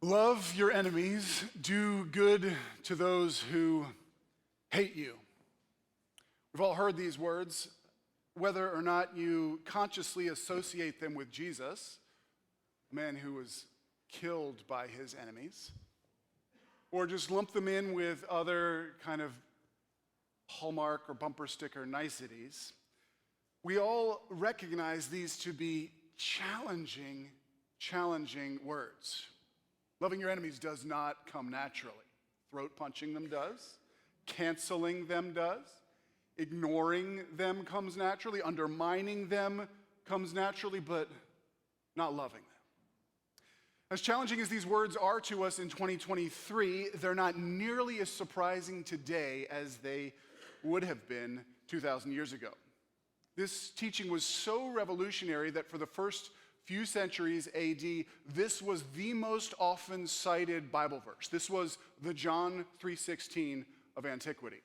Love your enemies, do good to those who hate you. We've all heard these words, whether or not you consciously associate them with Jesus, a man who was killed by his enemies, or just lump them in with other kind of hallmark or bumper sticker niceties. We all recognize these to be challenging words. Loving your enemies does not come naturally. Throat punching them does. Canceling them does. Ignoring them comes naturally. Undermining them comes naturally, but not loving them. As challenging as these words are to us in 2023, they're not nearly as surprising today as they would have been 2,000 years ago. This teaching was so revolutionary that for the first few centuries AD, this was the most often cited Bible verse. This was the John 3:16 of antiquity.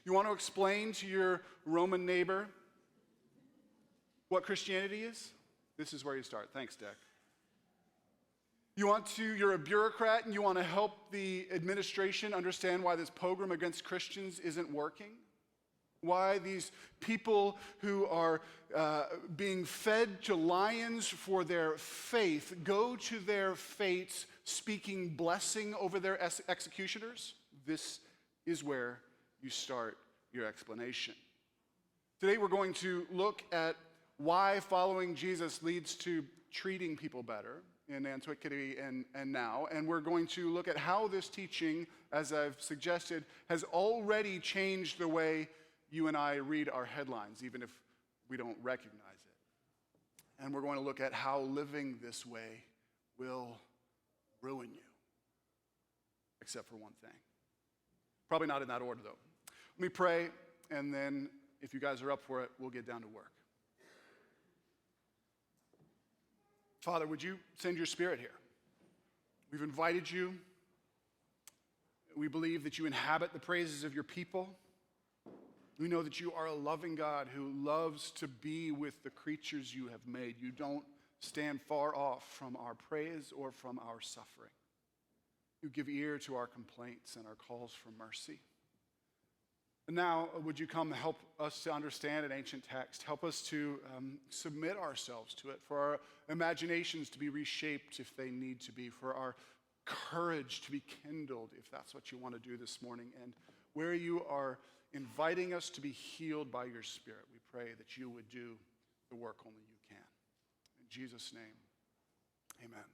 You want to explain to your Roman neighbor what Christianity is? This is where you start. Thanks, Dick. You're a bureaucrat and you want to help the administration understand why this pogrom against Christians isn't working? Why these people who are being fed to lions for their faith go to their fates speaking blessing over their executioners? This is where you start your explanation. Today we're going to look at why following Jesus leads to treating people better in antiquity and now, and we're going to look at how this teaching, as I've suggested, has already changed the way you and I read our headlines, even if we don't recognize it. And we're going to look at how living this way will ruin you, except for one thing. Probably not in that order, though. Let me pray, and then if you guys are up for it, we'll get down to work. Father, would you send your Spirit here? We've invited you. We believe that you inhabit the praises of your people. We know that you are a loving God who loves to be with the creatures you have made. You don't stand far off from our praise or from our suffering. You give ear to our complaints and our calls for mercy. And now, would you come help us to understand an ancient text? Help us to submit ourselves to it, for our imaginations to be reshaped if they need to be, for our courage to be kindled if that's what you want to do this morning, and where you are inviting us to be healed by your Spirit, we pray that you would do the work only you can. In Jesus' name, amen.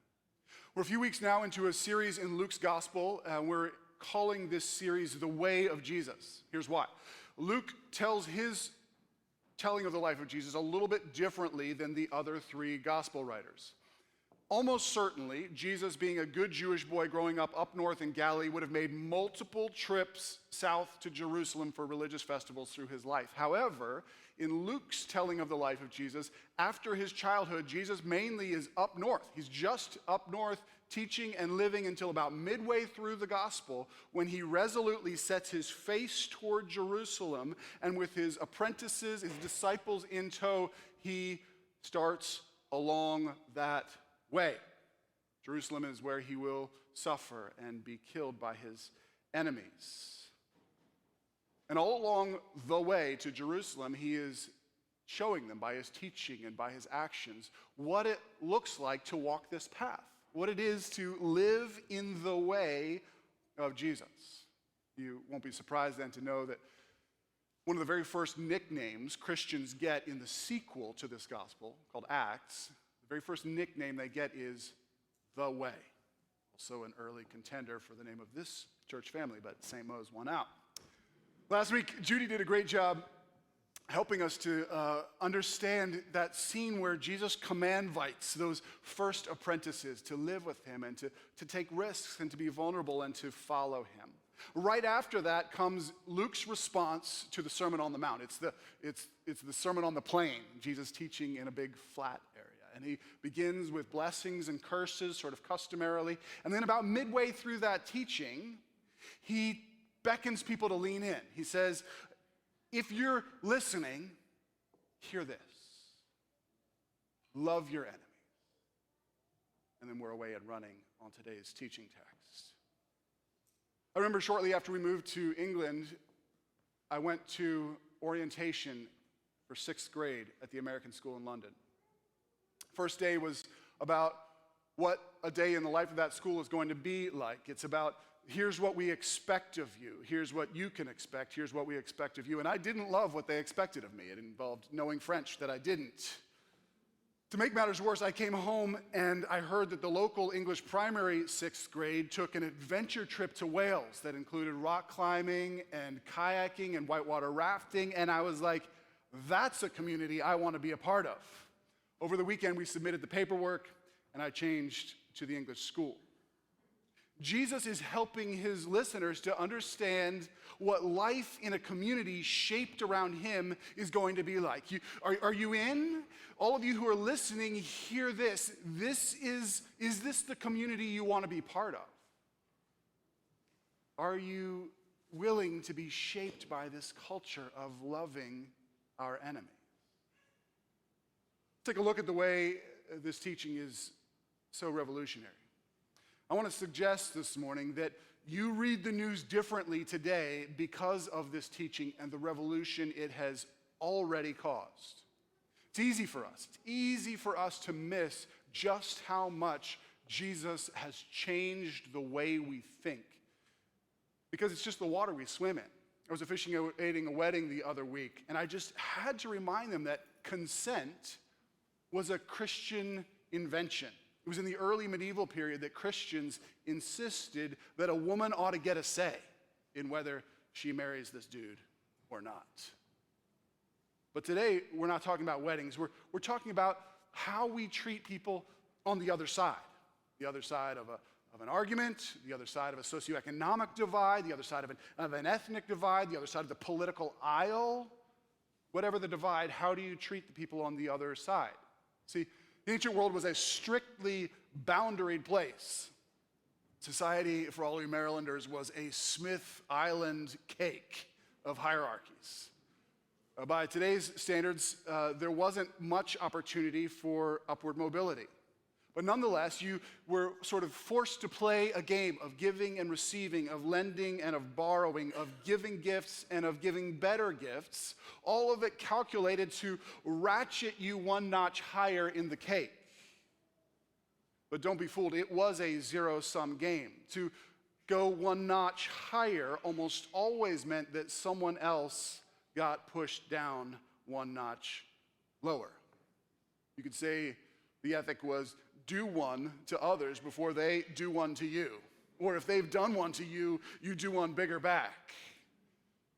We're a few weeks now into a series in Luke's Gospel. We're calling this series The Way of Jesus. Here's why. Luke tells his telling of the life of Jesus a little bit differently than the other three gospel writers. Almost certainly, Jesus, being a good Jewish boy growing up north in Galilee, would have made multiple trips south to Jerusalem for religious festivals through his life. However, in Luke's telling of the life of Jesus, after his childhood, Jesus mainly is up north. He's just up north teaching and living until about midway through the gospel when he resolutely sets his face toward Jerusalem, and with his apprentices, his disciples in tow, he starts along that way. Jerusalem is where he will suffer and be killed by his enemies. And all along the way to Jerusalem, he is showing them by his teaching and by his actions what it looks like to walk this path, what it is to live in the way of Jesus. You won't be surprised then to know that one of the very first nicknames Christians get in the sequel to this gospel, called Acts, the very first nickname they get is The Way. Also an early contender for the name of this church family, but St. Mo's won out. Last week, Judy did a great job helping us to understand that scene where Jesus command-vites those first apprentices to live with him and to take risks and to be vulnerable and to follow him. Right after that comes Luke's response to the Sermon on the Mount. It's the Sermon on the Plain, Jesus teaching in a big flat area. And he begins with blessings and curses, sort of customarily. And then about midway through that teaching, he beckons people to lean in. He says, if you're listening, hear this. Love your enemies. And then we're away and running on today's teaching text. I remember shortly after we moved to England, I went to orientation for 6th grade at the American School in London. First day was about what a day in the life of that school is going to be like. It's about, here's what we expect of you. Here's what you can expect. Here's what we expect of you. And I didn't love what they expected of me. It involved knowing French that I didn't. To make matters worse, I came home and I heard that the local English primary 6th grade took an adventure trip to Wales that included rock climbing and kayaking and whitewater rafting. And I was like, that's a community I want to be a part of. Over the weekend, we submitted the paperwork and I changed to the English school. Jesus is helping his listeners to understand what life in a community shaped around him is going to be like. Are you in? All of you who are listening, hear this. Is this the community you want to be part of? Are you willing to be shaped by this culture of loving our enemy? Take a look at the way this teaching is so revolutionary. I want to suggest this morning that you read the news differently today because of this teaching and the revolution it has already caused. It's easy for us. It's easy for us to miss just how much Jesus has changed the way we think because it's just the water we swim in. I was officiating a wedding the other week, and I just had to remind them that consent was a Christian invention. It was in the early medieval period that Christians insisted that a woman ought to get a say in whether she marries this dude or not. But today, we're not talking about weddings. We're talking about how we treat people on the other side of an argument, the other side of a socioeconomic divide, the other side of an ethnic divide, the other side of the political aisle. Whatever the divide, how do you treat the people on the other side? See, the ancient world was a strictly boundaried place. Society, for all you Marylanders, was a Smith Island cake of hierarchies. By today's standards, there wasn't much opportunity for upward mobility. But nonetheless, you were sort of forced to play a game of giving and receiving, of lending and of borrowing, of giving gifts and of giving better gifts, all of it calculated to ratchet you one notch higher in the cake. But don't be fooled, it was a zero-sum game. To go one notch higher almost always meant that someone else got pushed down one notch lower. You could say the ethic was do one to others before they do one to you. Or if they've done one to you, you do one bigger back.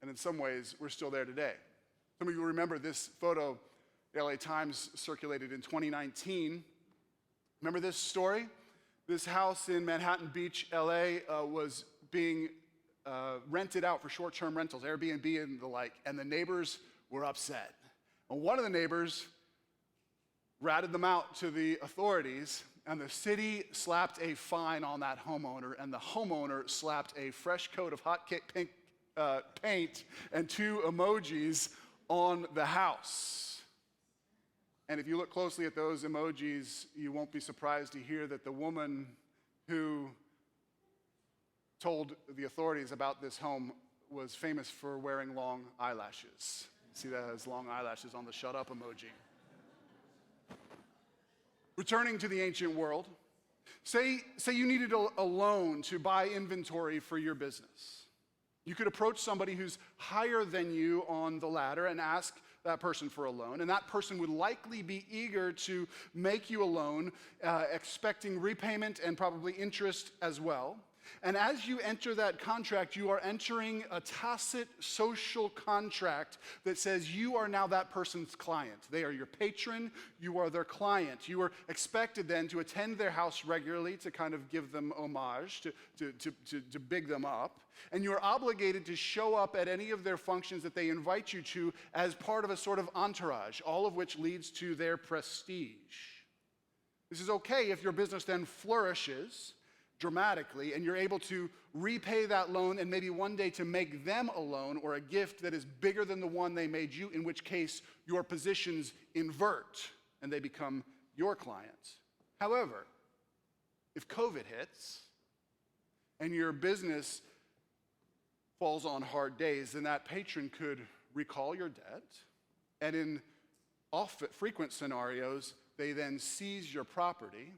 And in some ways, we're still there today. Some of you remember this photo the LA Times circulated in 2019. Remember this story? This house in Manhattan Beach, LA, was being rented out for short-term rentals, Airbnb and the like, and the neighbors were upset. And one of the neighbors ratted them out to the authorities, and the city slapped a fine on that homeowner, and the homeowner slapped a fresh coat of hot pink paint and 2 emojis on the house. And if you look closely at those emojis, you won't be surprised to hear that the woman who told the authorities about this home was famous for wearing long eyelashes. See that as long eyelashes on the shut up emoji. Returning to the ancient world, say you needed a loan to buy inventory for your business. You could approach somebody who's higher than you on the ladder and ask that person for a loan, and that person would likely be eager to make you a loan, expecting repayment and probably interest as well. And as you enter that contract, you are entering a tacit social contract that says you are now that person's client. They are your patron, you are their client. You are expected then to attend their house regularly to kind of give them homage, to big them up. And you are obligated to show up at any of their functions that they invite you to as part of a sort of entourage, all of which leads to their prestige. This is okay if your business then flourishes dramatically, and you're able to repay that loan and maybe one day to make them a loan or a gift that is bigger than the one they made you, in which case your positions invert and they become your clients. However, if COVID hits and your business falls on hard days, then that patron could recall your debt, and in frequent scenarios, they then seize your property,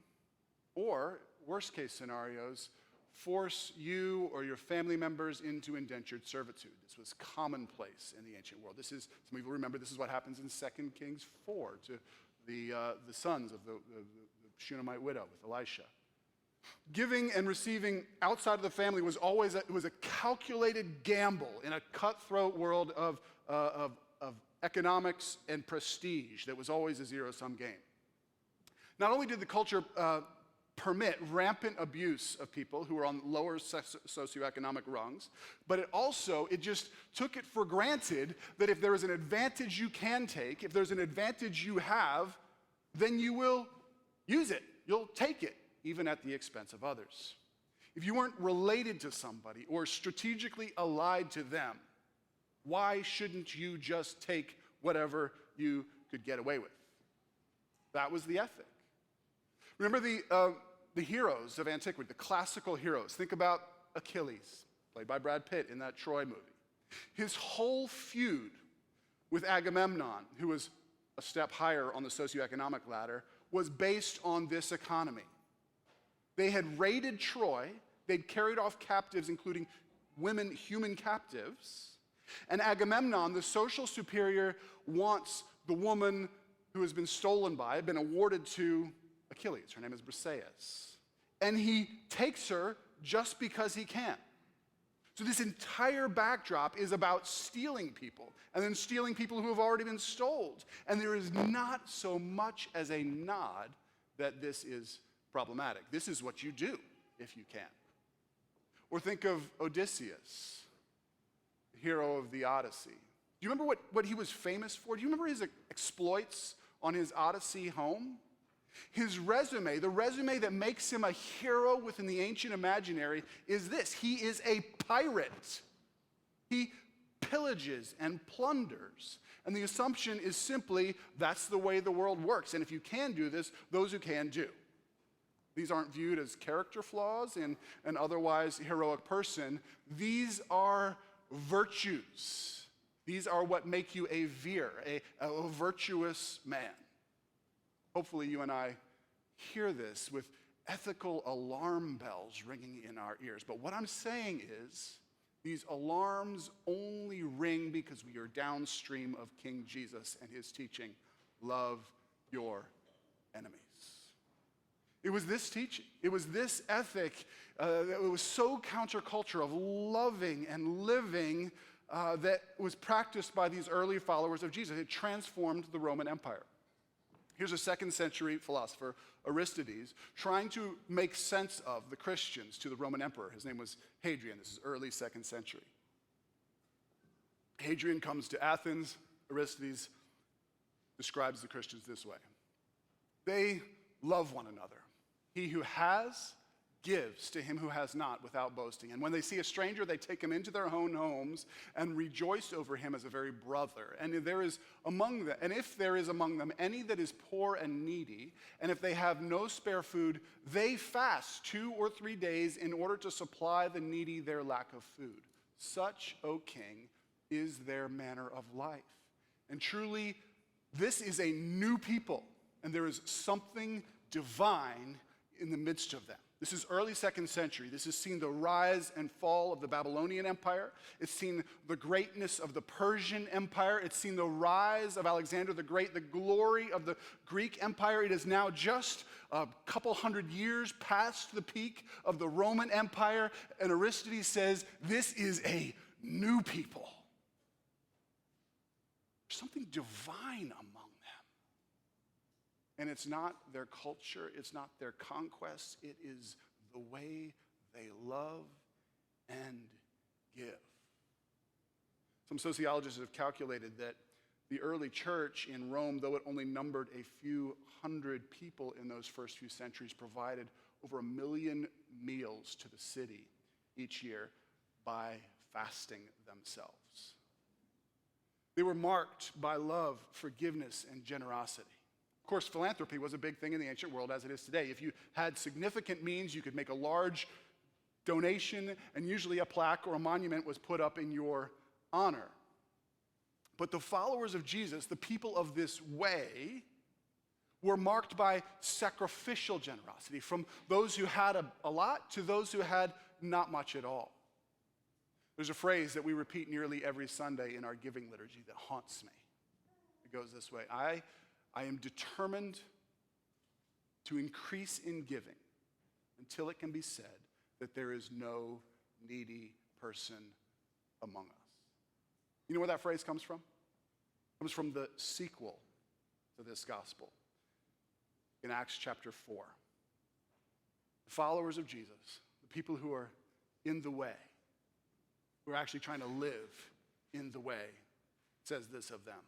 or worst case scenarios, force you or your family members into indentured servitude. This was commonplace in the ancient world. Some people remember this is what happens in 2 Kings 4 to the sons of the Shunammite widow with Elisha. Giving and receiving outside of the family was always a calculated gamble in a cutthroat world of economics and prestige that was always a zero-sum game. Not only did the culture permit rampant abuse of people who were on lower socioeconomic rungs, but it just took it for granted that if there is an advantage you can take, if there's an advantage you have, then you will use it. You'll take it, even at the expense of others. If you weren't related to somebody or strategically allied to them, why shouldn't you just take whatever you could get away with? That was the ethic. Remember the heroes of antiquity, the classical heroes. Think about Achilles, played by Brad Pitt in that Troy movie. His whole feud with Agamemnon, who was a step higher on the socioeconomic ladder, was based on this economy. They had raided Troy, they'd carried off captives, including women, human captives, and Agamemnon, the social superior, wants the woman who has been stolen by, been awarded to Achilles. Her name is Briseis. And he takes her just because he can. So this entire backdrop is about stealing people, and then stealing people who have already been stole. And there is not so much as a nod that this is problematic. This is what you do if you can. Or think of Odysseus, the hero of the Odyssey. Do you remember what he was famous for? Do you remember his exploits on his Odyssey home? His resume, the resume that makes him a hero within the ancient imaginary, is this: he is a pirate. He pillages and plunders. And the assumption is simply that's the way the world works. And if you can do this, those who can do. These aren't viewed as character flaws in an otherwise heroic person. These are virtues. These are what make you a vir, a virtuous man. Hopefully you and I hear this with ethical alarm bells ringing in our ears. But what I'm saying is, these alarms only ring because we are downstream of King Jesus and his teaching, love your enemies. It was this teaching, it was this ethic that was so counterculture of loving and living that was practiced by these early followers of Jesus. It transformed the Roman Empire. Here's a 2nd century philosopher, Aristides, trying to make sense of the Christians to the Roman emperor. His name was Hadrian. This is early 2nd century. Hadrian comes to Athens. Aristides describes the Christians this way: they love one another. He who has gives to him who has not without boasting. And when they see a stranger, they take him into their own homes and rejoice over him as a very brother. And if there is among them any that is poor and needy, and if they have no spare food, they fast 2 or 3 days in order to supply the needy their lack of food. Such, O king, is their manner of life. And truly, this is a new people, and there is something divine in the midst of them. This is early 2nd century. This has seen the rise and fall of the Babylonian Empire. It's seen the greatness of the Persian Empire. It's seen the rise of Alexander the Great, the glory of the Greek Empire. It is now just a couple hundred years past the peak of the Roman Empire, and Aristides says this is a new people. There's something divine among them. And it's not their culture, it's not their conquests, it is the way they love and give. Some sociologists have calculated that the early church in Rome, though it only numbered a few hundred people in those first few centuries, provided over 1 million meals to the city each year by fasting themselves. They were marked by love, forgiveness, and generosity. Of course, philanthropy was a big thing in the ancient world as it is today. If you had significant means, you could make a large donation, and usually a plaque or a monument was put up in your honor. But the followers of Jesus, the people of this way, were marked by sacrificial generosity, from those who had a lot to those who had not much at all. There's a phrase that we repeat nearly every Sunday in our giving liturgy that haunts me. It goes this way: I am determined to increase in giving until it can be said that there is no needy person among us. You know where that phrase comes from? It comes from the sequel to this gospel in Acts chapter 4. The followers of Jesus, the people who are in the way, who are actually trying to live in the way, says this of them: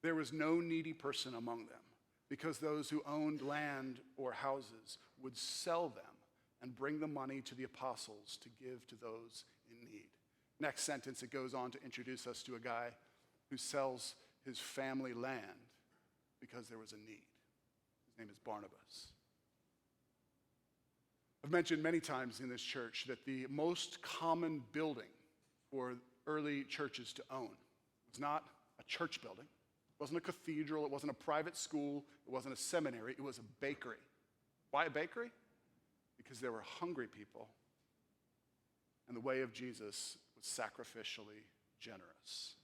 there was no needy person among them, because those who owned land or houses would sell them and bring the money to the apostles to give to those in need. Next sentence, it goes on to introduce us to a guy who sells his family land because there was a need. His name is Barnabas. I've mentioned many times in this church that the most common building for early churches to own was not a church building. It wasn't a cathedral. It wasn't a private school. It wasn't a seminary. It was a bakery. Why a bakery? Because there were hungry people, and the way of Jesus was sacrificially generous.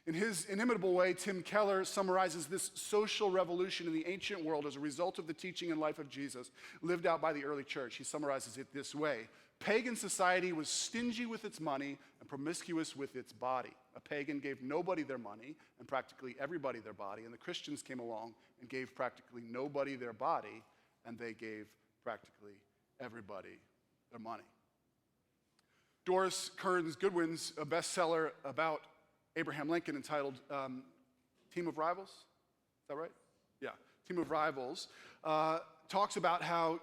In his inimitable way, Tim Keller summarizes this social revolution in the ancient world as a result of the teaching and life of Jesus lived out by the early church. He summarizes it this way: pagan society was stingy with its money and promiscuous with its body. A pagan gave nobody their money and practically everybody their body, and the Christians came along and gave practically nobody their body, and they gave practically everybody their money. Doris Kearns Goodwin's a bestseller about Abraham Lincoln entitled Team of Rivals. Is that right? Yeah, Team of Rivals. Talks about how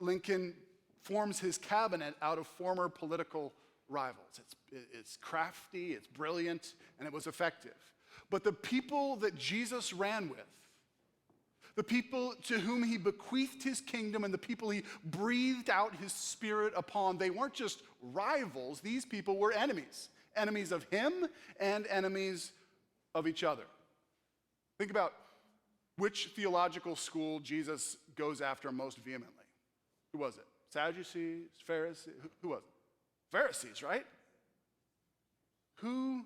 Lincoln forms his cabinet out of former political rivals. It's crafty, it's brilliant, and it was effective. But the people that Jesus ran with, the people to whom he bequeathed his kingdom and the people he breathed out his spirit upon, they weren't just rivals. These people were enemies. Enemies of him and enemies of each other. Think about which theological school Jesus goes after most vehemently. Who was it? Sadducees? Pharisees? Who was it? Pharisees, right? Who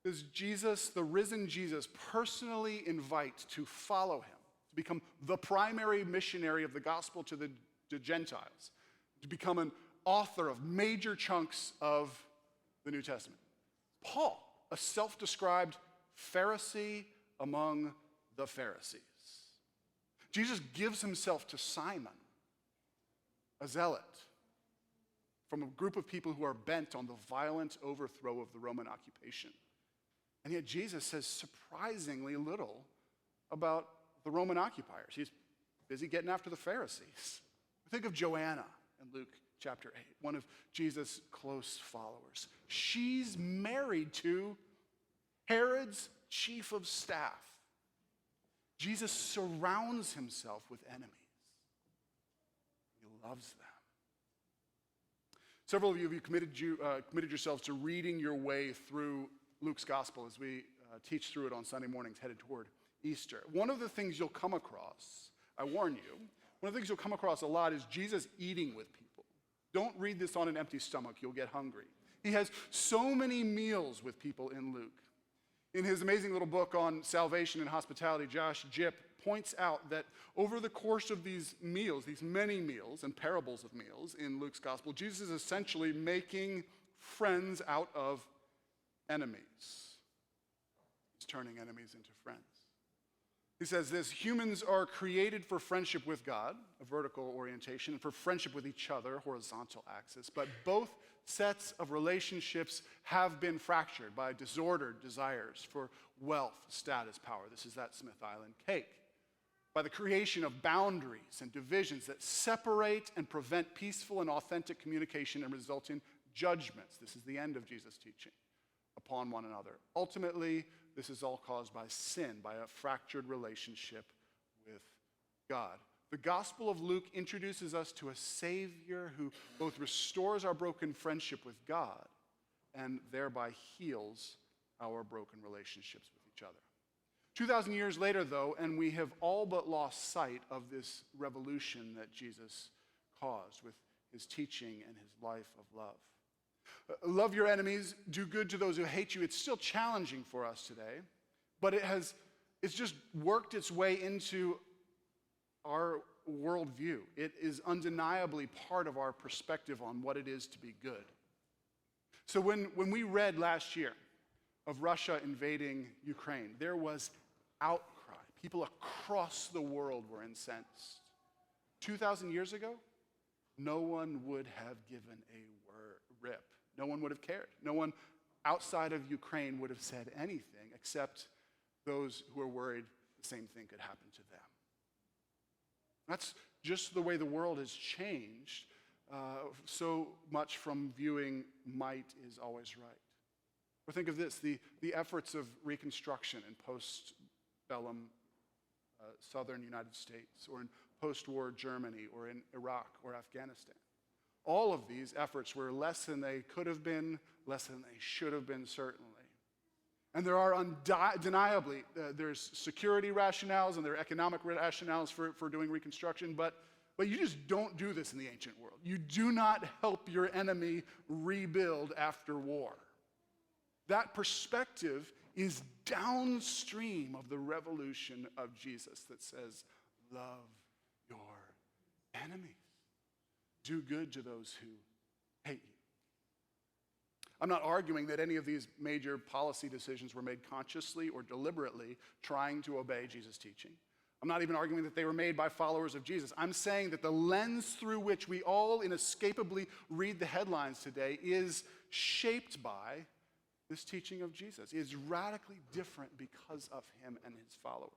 does Jesus, the risen Jesus, personally invite to follow him, to become the primary missionary of the gospel to the Gentiles, to become an author of major chunks of the New Testament? Paul, a self-described Pharisee among the Pharisees. Jesus gives himself to Simon, a zealot, from a group of people who are bent on the violent overthrow of the Roman occupation. And yet Jesus says surprisingly little about the Roman occupiers. He's busy getting after the Pharisees. Think of Joanna in Luke chapter 8, one of Jesus' close followers. She's married to Herod's chief of staff. Jesus surrounds himself with enemies. He loves them. Several of you have committed yourselves to reading your way through Luke's gospel as we teach through it on Sunday mornings headed toward Easter. One of the things you'll come across, I warn you, one of the things you'll come across a lot is Jesus eating with people. Don't read this on an empty stomach. You'll get hungry. He has so many meals with people in Luke. In his amazing little book on salvation and hospitality, Josh Jipp points out that over the course of these meals, these many meals and parables of meals in Luke's gospel, Jesus is essentially making friends out of enemies. He's turning enemies into friends. He says this: humans are created for friendship with God, a vertical orientation, and for friendship with each other, horizontal axis. But both sets of relationships have been fractured by disordered desires for wealth, status, power. This is that Smith Island cake. By the creation of boundaries and divisions that separate and prevent peaceful and authentic communication and result in judgments. This is the end of Jesus' teaching upon one another. Ultimately, this is all caused by sin, by a fractured relationship with God. The Gospel of Luke introduces us to a Savior who both restores our broken friendship with God and thereby heals our broken relationships with each other. 2,000 years later, though, and we have all but lost sight of this revolution that Jesus caused with his teaching and his life of love. Love your enemies, do good to those who hate you. It's still challenging for us today, but it's just worked its way into our worldview. It is undeniably part of our perspective on what it is to be good. So when we read last year of Russia invading Ukraine, there was outcry. People across the world were incensed. 2,000 years ago, no one would have given a rip. No one would have cared. No one outside of Ukraine would have said anything except those who are worried the same thing could happen to them. That's just the way the world has changed, so much from viewing might is always right. Or think of this, the efforts of Reconstruction in post-bellum southern United States, or in post-war Germany, or in Iraq or Afghanistan. All of these efforts were less than they could have been, less than they should have been, certainly. And there are undeniably, there's security rationales and there are economic rationales for doing Reconstruction, but you just don't do this in the ancient world. You do not help your enemy rebuild after war. That perspective is downstream of the revolution of Jesus that says, love your enemies. Do good to those who hate you. I'm not arguing that any of these major policy decisions were made consciously or deliberately trying to obey Jesus' teaching. I'm not even arguing that they were made by followers of Jesus. I'm saying that the lens through which we all inescapably read the headlines today is shaped by this teaching of Jesus. It is radically different because of him and his followers.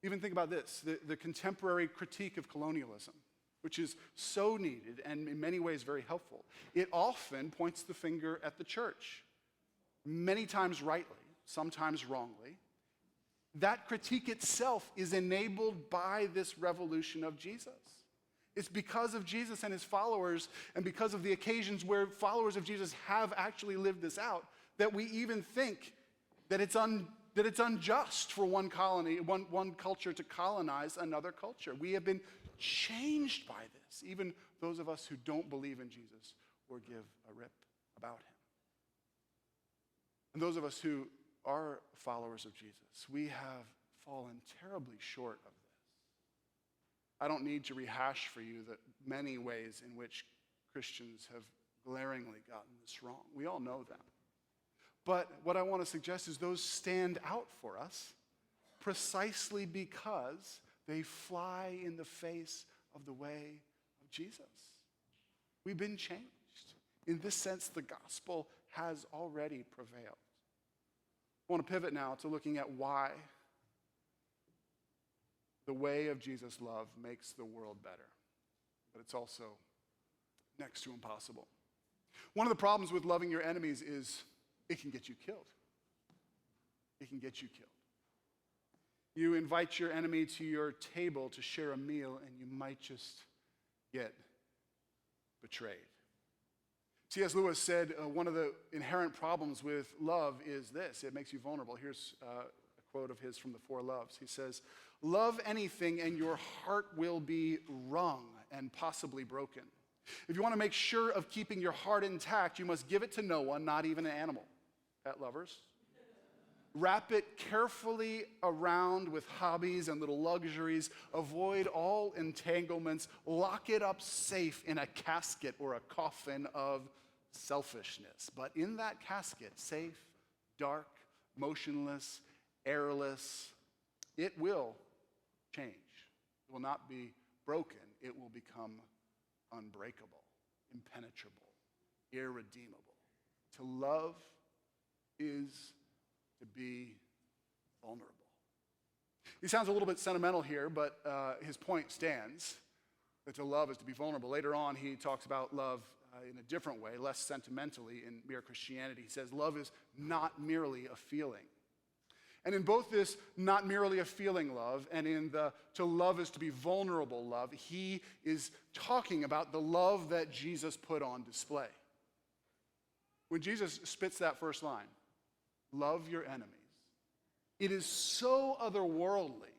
Even think about this, the contemporary critique of colonialism, which is so needed and in many ways very helpful. It often points the finger at the church, many times rightly, sometimes wrongly. That critique itself is enabled by this revolution of Jesus. It's because of Jesus and his followers, and because of the occasions where followers of Jesus have actually lived this out, that we even think that it's unjust for one culture to colonize another culture. We have been changed by this, even those of us who don't believe in Jesus or give a rip about him. And those of us who are followers of Jesus, we have fallen terribly short of this. I don't need to rehash for you the many ways in which Christians have glaringly gotten this wrong. We all know them. But what I want to suggest is those stand out for us precisely because they fly in the face of the way of Jesus. We've been changed. In this sense, the gospel has already prevailed. I want to pivot now to looking at why the way of Jesus' love makes the world better, but it's also next to impossible. One of the problems with loving your enemies is it can get you killed. It can get you killed. You invite your enemy to your table to share a meal, and you might just get betrayed. C.S. Lewis said one of the inherent problems with love is this: it makes you vulnerable. Here's a quote of his from the Four Loves. He says, "Love anything and your heart will be wrung and possibly broken. If you want to make sure of keeping your heart intact, you must give it to no one, not even an animal." Pet lovers. Wrap it carefully around with hobbies and little luxuries. Avoid all entanglements. Lock it up safe in a casket or a coffin of selfishness. But in that casket, safe, dark, motionless, airless, it will change. It will not be broken. It will become unbreakable, impenetrable, irredeemable. To love is to be vulnerable. He sounds a little bit sentimental here, but his point stands, that to love is to be vulnerable. Later on, he talks about love in a different way, less sentimentally in Mere Christianity. He says love is not merely a feeling. And in both this not merely a feeling love and in the to love is to be vulnerable love, he is talking about the love that Jesus put on display. When Jesus spits that first line, love your enemies, it is so otherworldly,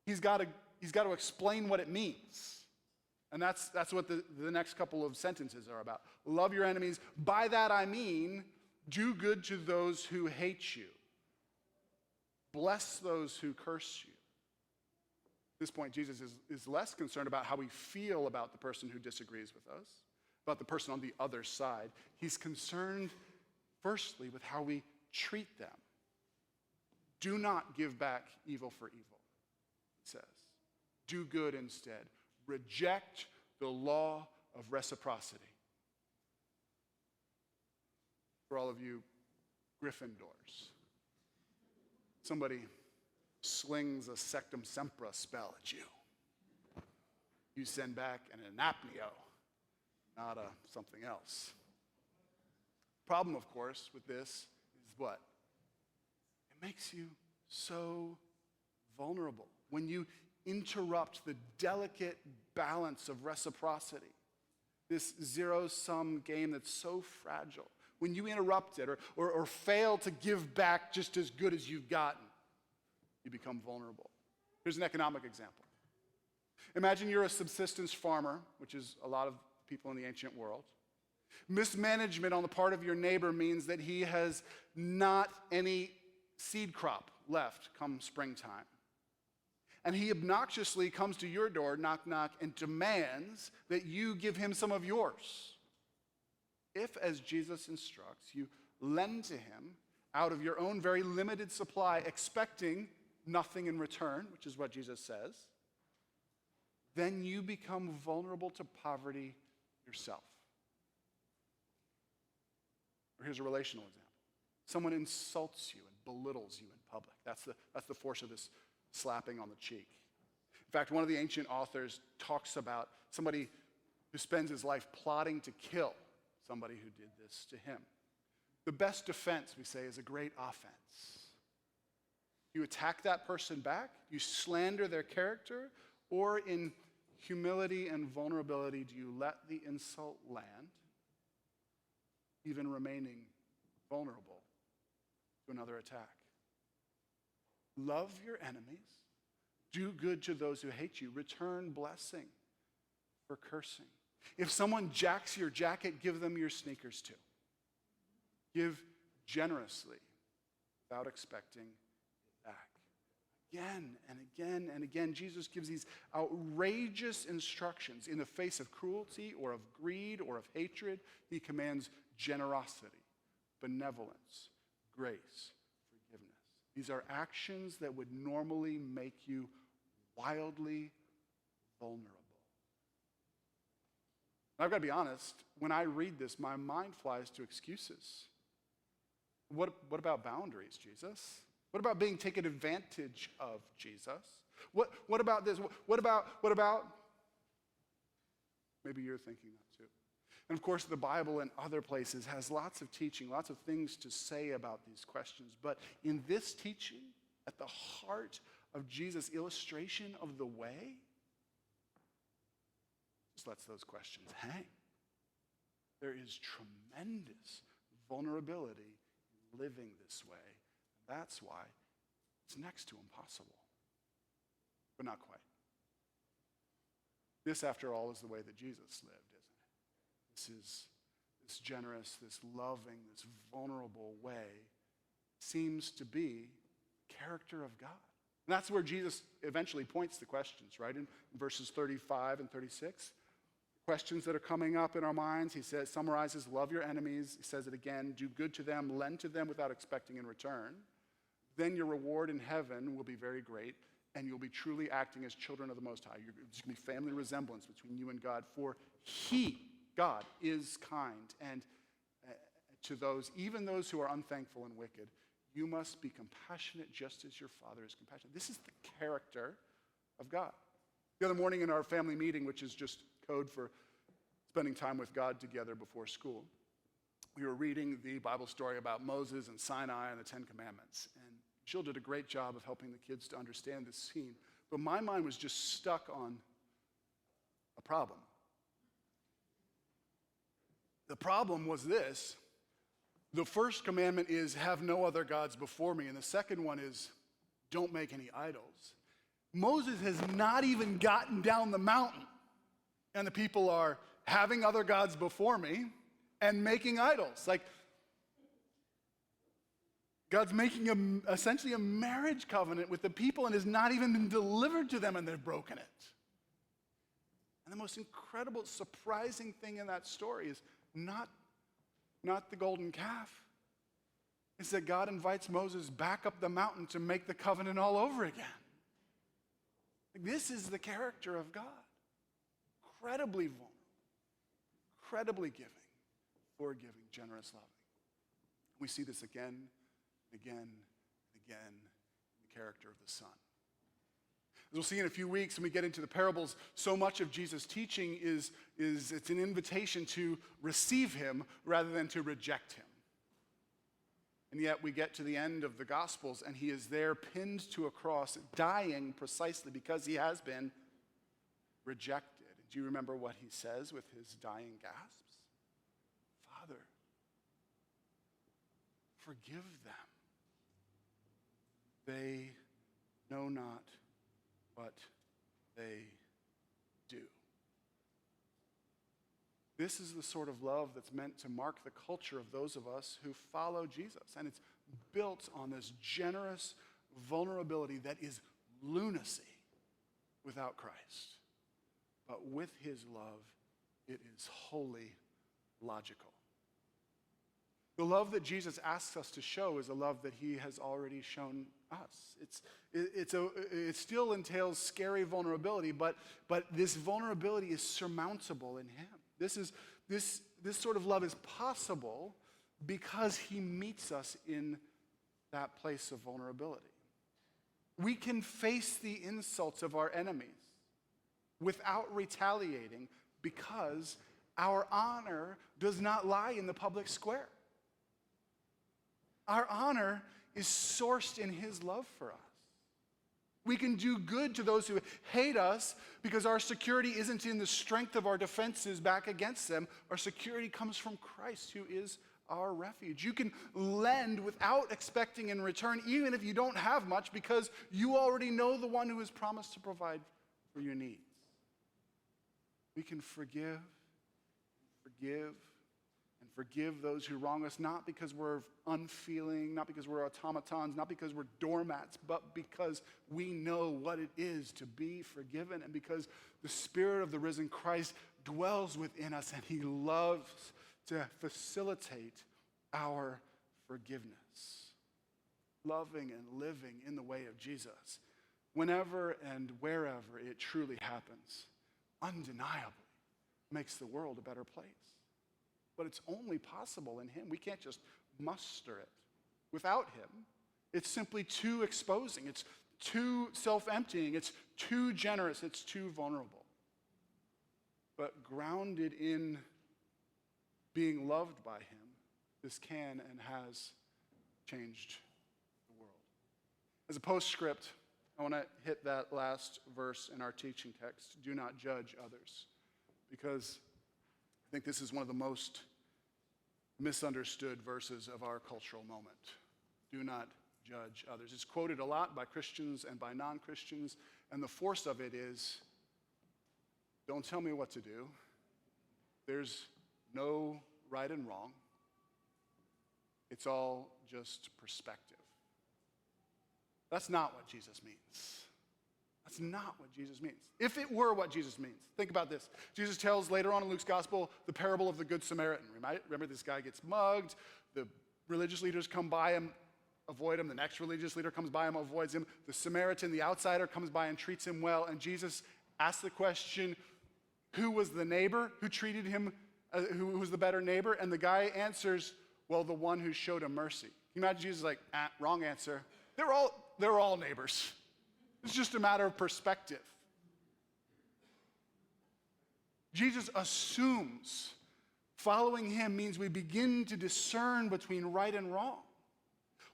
he's got to explain what it means. And that's what the next couple of sentences are about. Love your enemies. By that I mean, do good to those who hate you. Bless those who curse you. At this point, Jesus is less concerned about how we feel about the person who disagrees with us, about the person on the other side. He's concerned, firstly, with how we treat them. Do not give back evil for evil, it says. Do good instead. Reject the law of reciprocity. For all of you Gryffindors, somebody slings a Sectum Sempra spell at you. You send back an anapneo, not something else. Problem, of course, with this is what? It makes you so vulnerable. When you interrupt the delicate balance of reciprocity, this zero-sum game that's so fragile, when you interrupt it or fail to give back just as good as you've gotten, you become vulnerable. Here's an economic example. Imagine you're a subsistence farmer, which is a lot of people in the ancient world. Mismanagement on the part of your neighbor means that he has not any seed crop left come springtime. And he obnoxiously comes to your door, knock, knock, and demands that you give him some of yours. If, as Jesus instructs, you lend to him out of your own very limited supply, expecting nothing in return, which is what Jesus says, then you become vulnerable to poverty yourself. Or here's a relational example. Someone insults you and belittles you in public. That's the force of this slapping on the cheek. In fact, one of the ancient authors talks about somebody who spends his life plotting to kill somebody who did this to him. The best defense, we say, is a great offense. You attack that person back, you slander their character, or in humility and vulnerability, do you let the insult land, even remaining vulnerable to another attack? Love your enemies. Do good to those who hate you. Return blessing for cursing. If someone jacks your jacket, give them your sneakers too. Give generously without expecting it back. Again and again and again, Jesus gives these outrageous instructions. In the face of cruelty or of greed or of hatred, he commands generosity, benevolence, grace, forgiveness. These are actions that would normally make you wildly vulnerable. I've got to be honest, when I read this, my mind flies to excuses. What about boundaries, Jesus? What about being taken advantage of, Jesus? What about this? What about? Maybe you're thinking that too. And of course, the Bible and other places has lots of teaching, lots of things to say about these questions. But in this teaching, at the heart of Jesus' illustration of the way, just lets those questions hang. There is tremendous vulnerability in living this way. That's why it's next to impossible, but not quite. This, after all, is the way that Jesus lived, isn't it? This is this generous, this loving, this vulnerable way seems to be the character of God. And that's where Jesus eventually points the questions, right? In verses 35 and 36. Questions that are coming up in our minds. He says, summarizes, love your enemies. He says it again, do good to them, lend to them without expecting in return. Then your reward in heaven will be very great, and you'll be truly acting as children of the Most High. There's going to be family resemblance between you and God, for He, God, is kind. And to those, even those who are unthankful and wicked, you must be compassionate just as your Father is compassionate. This is the character of God. The other morning in our family meeting, which is just code for it's spending time with God together before school. We were reading the Bible story about Moses and Sinai and the Ten Commandments. And Jill did a great job of helping the kids to understand this scene. But my mind was just stuck on a problem. The problem was this. The first commandment is, have no other gods before me. And the second one is, don't make any idols. Moses has not even gotten down the mountain. And the people are having other gods before me and making idols. Like, God's making essentially a marriage covenant with the people and has not even been delivered to them, and they've broken it. And the most incredible, surprising thing in that story is not the golden calf. It's that God invites Moses back up the mountain to make the covenant all over again. This is the character of God. Incredibly vulnerable, incredibly giving, forgiving, generous, loving. We see this again and again and again in the character of the Son. As we'll see in a few weeks when we get into the parables, so much of Jesus' teaching is it's an invitation to receive him rather than to reject him. And yet we get to the end of the Gospels and he is there pinned to a cross, dying precisely because he has been rejected. Do you remember what he says with his dying gasps? Father, forgive them. They know not what they do. This is the sort of love that's meant to mark the culture of those of us who follow Jesus. And it's built on this generous vulnerability that is lunacy without Christ. But with his love, it is wholly logical. The love that Jesus asks us to show is a love that he has already shown us. It still entails scary vulnerability, but this vulnerability is surmountable in him. This sort of love is possible because he meets us in that place of vulnerability. We can face the insults of our enemies without retaliating because our honor does not lie in the public square. Our honor is sourced in his love for us. We can do good to those who hate us because our security isn't in the strength of our defenses back against them. Our security comes from Christ, who is our refuge. You can lend without expecting in return, even if you don't have much, because you already know the one who has promised to provide for your needs. We can forgive, and forgive those who wrong us, not because we're unfeeling, not because we're automatons, not because we're doormats, but because we know what it is to be forgiven, and because the Spirit of the risen Christ dwells within us, and he loves to facilitate our forgiveness. Loving and living in the way of Jesus, whenever and wherever it truly happens, undeniably makes the world a better place. But it's only possible in him. We can't just muster it. Without him, it's simply too exposing. It's too self-emptying. It's too generous. It's too vulnerable. But grounded in being loved by him, this can and has changed the world. As a postscript, I want to hit that last verse in our teaching text. Do not judge others. Because I think this is one of the most misunderstood verses of our cultural moment. Do not judge others. It's quoted a lot by Christians and by non-Christians, and the force of it is, don't tell me what to do. There's no right and wrong. It's all just perspective. That's not what Jesus means. That's not what Jesus means. If it were what Jesus means, think about this. Jesus tells later on in Luke's gospel the parable of the Good Samaritan. Remember, this guy gets mugged. The religious leaders come by him, avoid him. The next religious leader comes by him, avoids him. The Samaritan, the outsider, comes by and treats him well. And Jesus asks the question, who was the neighbor who treated him, who was the better neighbor? And the guy answers, well, the one who showed him mercy. Can you imagine Jesus like, wrong answer. They're all neighbors. It's just a matter of perspective. Jesus assumes following him means we begin to discern between right and wrong.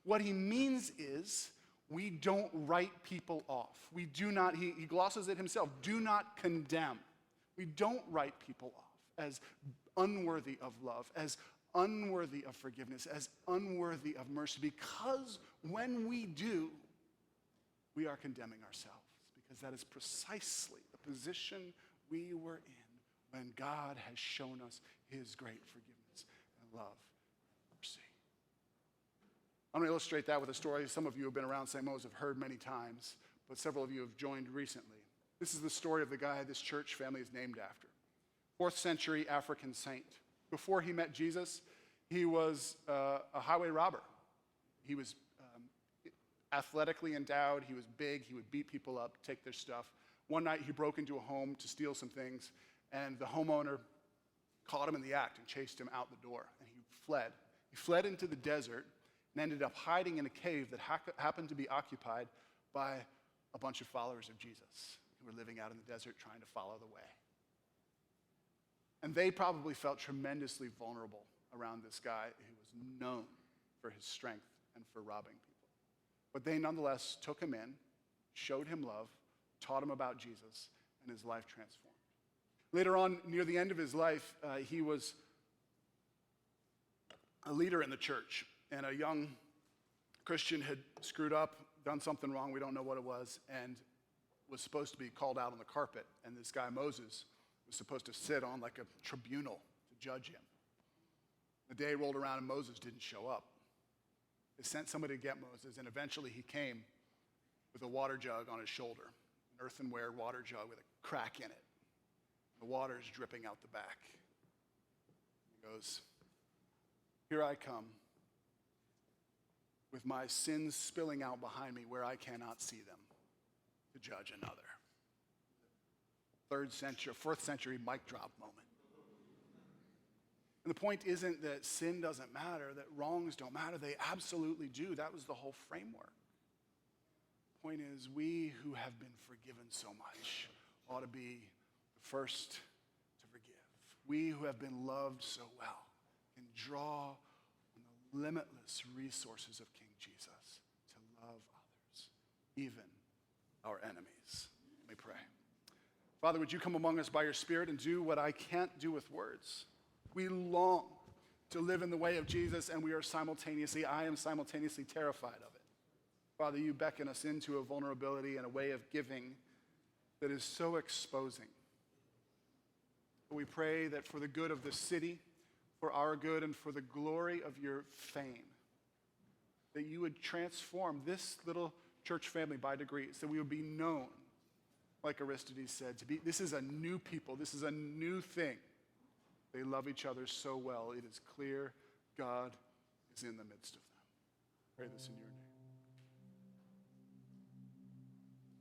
What he means is we don't write people off. We do not, he glosses it himself, do not condemn. We don't write people off as unworthy of love, as unworthy of forgiveness, as unworthy of mercy, because when we do, we are condemning ourselves, because that is precisely the position we were in when God has shown us his great forgiveness and love and mercy. I'm going to illustrate that with a story some of you who have been around St. Moses have heard many times, but several of you have joined recently. This is the story of the guy this church family is named after. 4th century African saint. Before he met Jesus, he was a highway robber. He was athletically endowed. He was big. He would beat people up, take their stuff. One night he broke into a home to steal some things, and the homeowner caught him in the act and chased him out the door, and he fled. He fled into the desert and ended up hiding in a cave that happened to be occupied by a bunch of followers of Jesus who were living out in the desert trying to follow the way. And they probably felt tremendously vulnerable around this guy who was known for his strength and for robbing people. But they nonetheless took him in, showed him love, taught him about Jesus, and his life transformed. Later on, near the end of his life, he was a leader in the church, and a young Christian had screwed up, done something wrong, we don't know what it was, and was supposed to be called out on the carpet. And this guy, Moses, was supposed to sit on like a tribunal to judge him. The day rolled around and Moses didn't show up. They sent somebody to get Moses, and eventually he came with a water jug on his shoulder, an earthenware water jug with a crack in it. The water is dripping out the back. He goes, "Here I come, with my sins spilling out behind me where I cannot see them, to judge another." 4th century mic drop moment. And the point isn't that sin doesn't matter, that wrongs don't matter. They absolutely do. That was the whole framework. The point is, we who have been forgiven so much ought to be the first to forgive. We who have been loved so well can draw on the limitless resources of King Jesus to love others, even our enemies. Let me pray. Father, would you come among us by your Spirit and do what I can't do with words? We long to live in the way of Jesus, and I am simultaneously terrified of it. Father, you beckon us into a vulnerability and a way of giving that is so exposing. But we pray that for the good of the city, for our good, and for the glory of your fame, that you would transform this little church family by degrees, that we would be known, like Aristides said, this is a new people, this is a new thing. They love each other so well. It is clear God is in the midst of them. Pray this in your name.